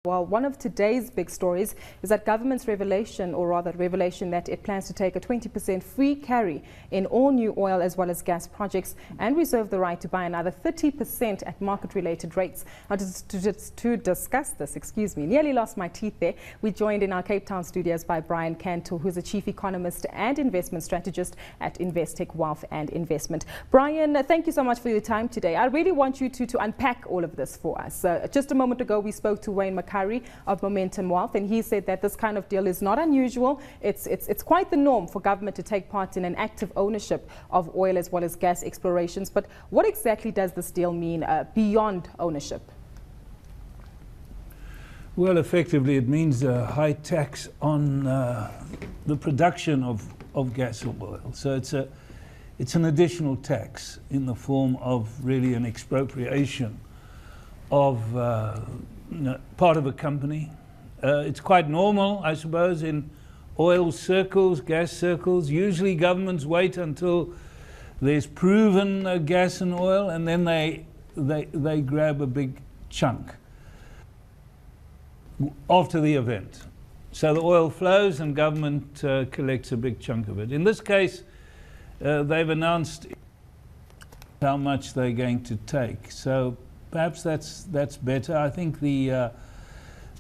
Well, one of today's big stories is that government's revelation that it plans to take a 20% free carry in all new oil as well as gas projects and reserve the right to buy another 30% at market-related rates. Now, to discuss this, nearly lost my teeth there. We joined in our Cape Town studios by Brian Cantor, who's a chief economist and investment strategist at Investec Wealth and Investment. Brian, thank you so much for your time today. I really want you to unpack all of this for us. Just a moment ago, we spoke to Wayne of Momentum Wealth, and he said that this kind of deal is not unusual. It's quite the norm for government to take part in an active ownership of oil as well as gas explorations. But what exactly does this deal mean beyond ownership? Well, effectively, it means a high tax on the production of gas or oil. So it's an additional tax in the form of really an expropriation of part of a company. It's quite normal, I suppose, in oil circles, gas circles. Usually governments wait until there's proven gas and oil, and then they grab a big chunk after the event. So the oil flows and government collects a big chunk of it. In this case, they've announced how much they're going to take. So perhaps that's better. I think the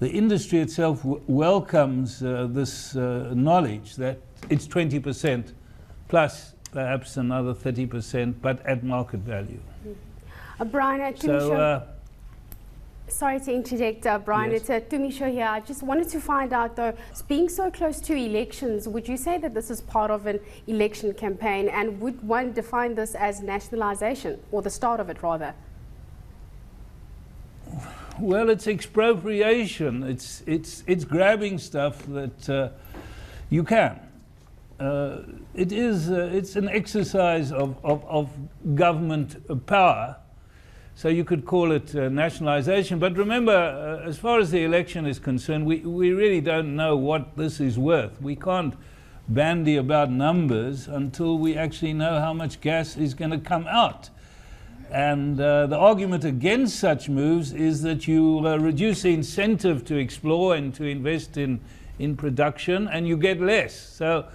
industry itself welcomes this knowledge that it's 20% plus perhaps another 30%, but at market value. Brian, sorry to interject, Brian. Yes. It's Tumisho here. I just wanted to find out, though, being so close to elections, would you say that this is part of an election campaign, and would one define this as nationalization, or the start of it, rather? Well, it's expropriation. It's grabbing stuff that you can. It's an exercise of government power. So you could call it nationalization. But remember, as far as the election is concerned, we really don't know what this is worth. We can't bandy about numbers until we actually know how much gas is going to come out. And the argument against such moves is that you reduce the incentive to explore and to invest in production, and you get less. So,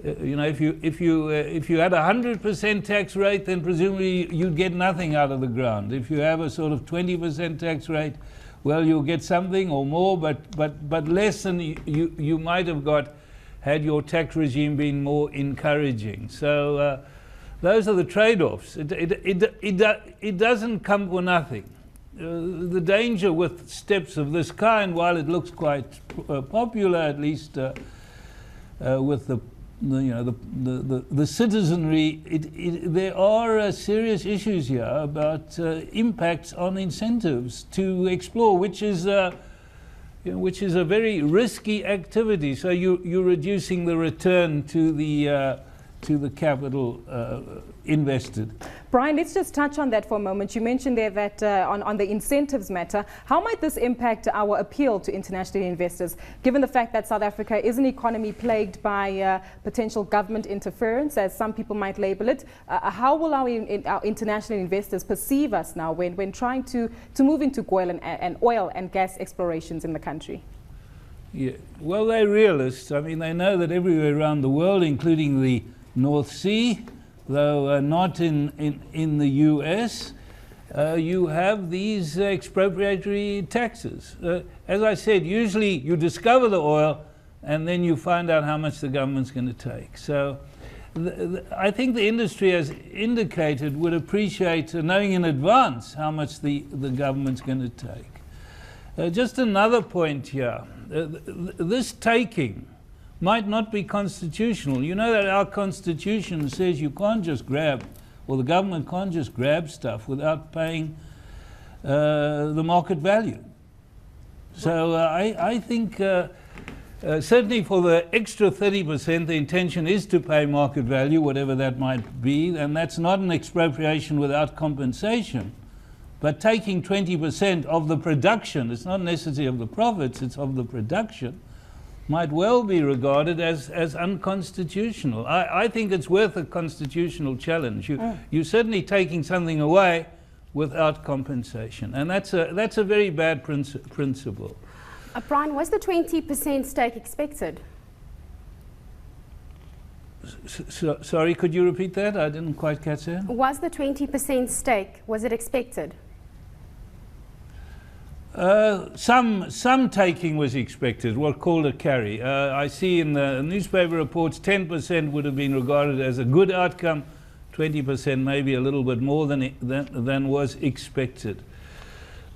if you had a 100% tax rate, then presumably you'd get nothing out of the ground. If you have a sort of 20% tax rate, well, you'll get something or more, but less than you might have got had your tax regime been more encouraging. So. Those are the trade-offs. It doesn't come for nothing. The danger with steps of this kind, while it looks quite popular, at least with the citizenry, there are serious issues here about impacts on incentives to explore, which is a very risky activity. So you're reducing the return to the capital invested. Brian, let's just touch on that for a moment. You mentioned there that on the incentives matter, how might this impact our appeal to international investors, given the fact that South Africa is an economy plagued by potential government interference, as some people might label it? How will our international investors perceive us now when trying to move into oil and gas explorations in the country? Yeah. Well, they're realists. I mean, they know that everywhere around the world, including the North Sea, though not in the US, you have these expropriatory taxes. As I said, usually you discover the oil and then you find out how much the government's going to take. So I think the industry, as indicated, would appreciate knowing in advance how much the government's going to take. Just another point here. This taking might not be constitutional. You know that our constitution says you can't just grab, or the government can't just grab stuff without paying the market value. So I think certainly for the extra 30%, the intention is to pay market value, whatever that might be, and that's not an expropriation without compensation. But taking 20% of the production, it's not necessarily of the profits, it's of the production, might well be regarded as unconstitutional. I think it's worth a constitutional challenge. You're certainly taking something away without compensation, and that's a very bad principle. Brian, was the 20% stake expected? Sorry, could you repeat that? I didn't quite catch that. Was the 20% stake, was it expected? Some taking was expected, what called a carry. I see in the newspaper reports 10% would have been regarded as a good outcome, 20% maybe a little bit more than was expected.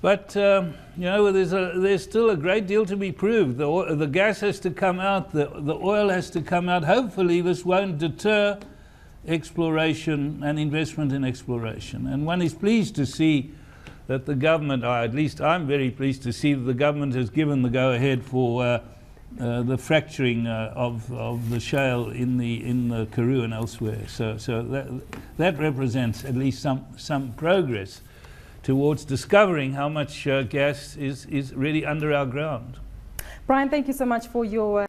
But you know, there's still a great deal to be proved. The gas has to come out, the oil has to come out. Hopefully this won't deter exploration and investment in exploration. And one is pleased to see that the government, or at least I'm very pleased to see that the government has given the go-ahead for the fracturing of the shale in the Karoo and elsewhere. So that represents at least some progress towards discovering how much gas is really under our ground. Brian, thank you so much for your